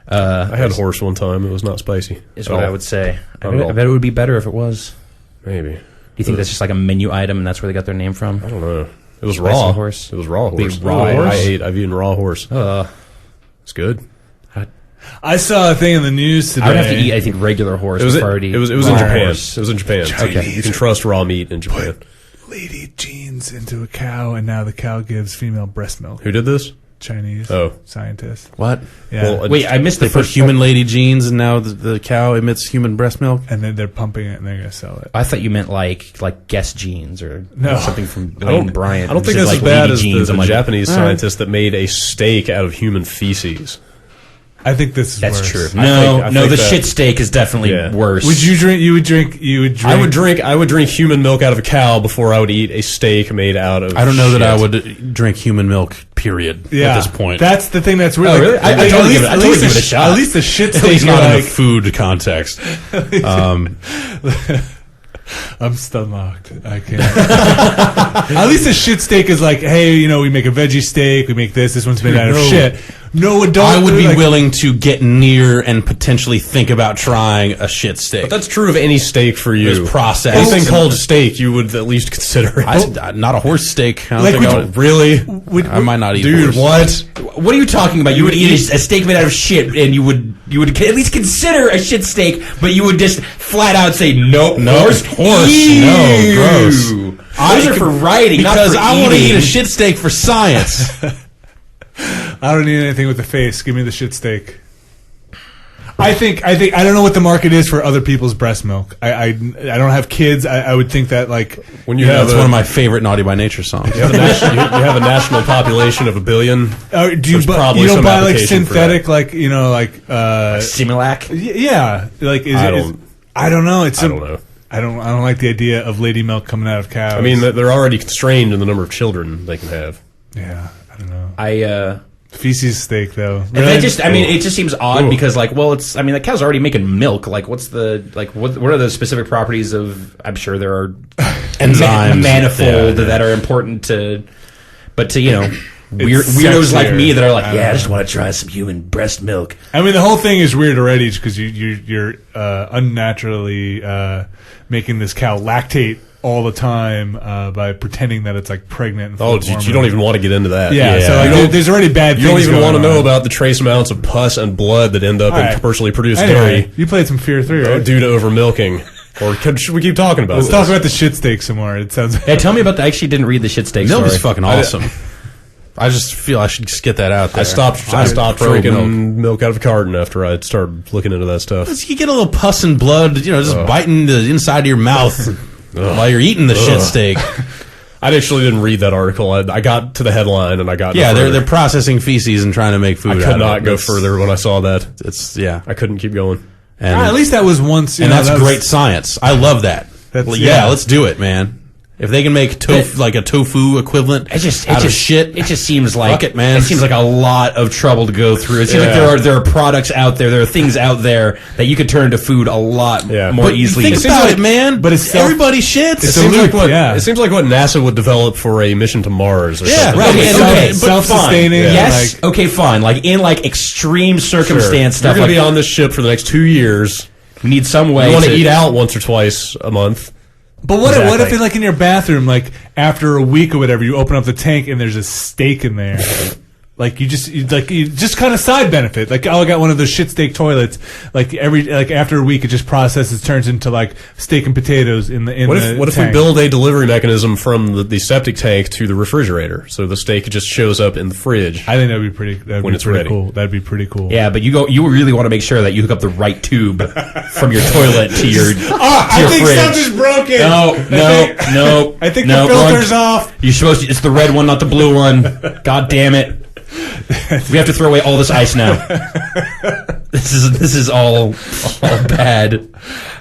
I had horse one time. It was not spicy. Is what I would say. I bet it would be better if it was. Maybe. Do you think that's just like a menu item and that's where they got their name from? I don't know. It was Spicy raw horse. It was raw horse. Raw horse? I've eaten raw horse. It's good. I saw a thing in the news today. I would have to eat, I think, regular horse. It was in Japan. Horse. It was in Japan. Okay. You can trust raw meat in Japan. Put lady genes into a cow, and now the cow gives female breast milk. Who did this? Chinese scientist. What? Yeah. Well, Wait, I missed the They put first human lady genes, and now the cow emits human breast milk? And then they're pumping it, and they're going to sell it. I thought you meant like Guess Jeans or something from Lane Bryant. I don't think Just that's like as bad Lady as Jeans. the I'm like, Japanese scientist that made a steak out of human feces. I think this is That's worse. true. I think The that- shit steak is definitely worse. Would you drink? You would drink. I would drink human milk out of a cow before I would eat a steak made out of I don't know shit. that I would drink human milk, period, at this point. That's the thing that's weird. Oh, really? I totally give it a shot. At least the shit At steak least not in like, a food context. I'm stomached. I can't. At least a shit steak is like, hey, we make a veggie steak. We make this. This one's made out of shit. No adult. I would be willing to get near and potentially think about trying a shit steak. But that's true of any steak for you. It's processed. Anything called steak, you would at least consider it. Not a horse steak. I don't Like, think would I you- would. Really? I might not eat Dude, horse. what? What are you talking about? You would eat a steak made out of shit, and you would at least consider a shit steak, but you would just flat out say nope, horse, Ew. No, gross. Those are for writing, not Because for I want to eating. eat a shit steak for science. I don't need anything with the face. Give me the shit steak. I don't know what the market is for other people's breast milk. I don't have kids. I would think that like When you That's have one of my favorite Naughty by Nature songs. you have a national population of 1 billion. do you There's probably you don't some buy like application for synthetic that. like Similac. yeah like I don't know. I don't know. I don't like the idea of lady milk coming out of cows. I mean, they're already constrained in the number of children they can have. yeah, I don't know. Feces steak though. It just seems odd because the cow's already making milk. Like, what are the specific properties of? I'm sure there are Enzymes. manifold that are important to weirdos like me that are like, I just want to try some human breast milk. I mean, the whole thing is weird already because you're unnaturally making this cow lactate all the time by pretending that it's like pregnant. And full of You hormones. don't even want to get into that. Yeah, so like, there's already bad. You don't things even going want to know on. about the trace amounts of pus and blood that end up All in right. commercially produced Anyway, dairy you played some Fear 3, right? due to over milking. Or should we keep talking about Let's this? talk about the shit steak some more. It sounds. Hey, tell me about that. I actually didn't read the shit steak Milk story. is fucking awesome. I just feel I should just get that out there. I stopped drinking milk out of a carton after I started looking into that stuff. You get a little pus and blood, just biting the inside of your mouth while you're eating the shit steak. I actually didn't read that article. I got to the headline and I got Yeah, no further. they're processing feces and trying to make food. I out could of not it. go further when I saw that. I couldn't keep going. And, at least that was once. and that's great science. I love that. Let's do it, man. If they can make like a tofu equivalent out of shit, it just seems like fuck it, man. It seems like a lot of trouble to go through. It seems like there are products out there are things out there that you could turn into food a lot more easily. Think about it, man. But it's everybody shits. It seems like what NASA would develop for a mission to Mars or something. Right. Okay, self-sustaining. Fine. Yes. Okay, fine. Like in extreme circumstance stuff. You're going to be on this ship for the next 2 years. You need some way. You want to eat out once or twice a month. But what if like in your bathroom, like after a week or whatever, you open up the tank and there's a steak in there? Like you just kind of side benefit. Like, I got one of those shit steak toilets. Like after a week, it just processes, turns into like steak and potatoes in the What if we build a delivery mechanism from the septic tank to the refrigerator, so the steak just shows up in the fridge? I think that'd be pretty. ready. Cool. That'd be pretty cool. Yeah, but you really want to make sure that you hook up the right tube from your toilet to your I think fridge. something's broken. No. I think the filter's off. You're supposed to. It's the red one, not the blue one. God damn it. We have to throw away all this ice now. This is all bad.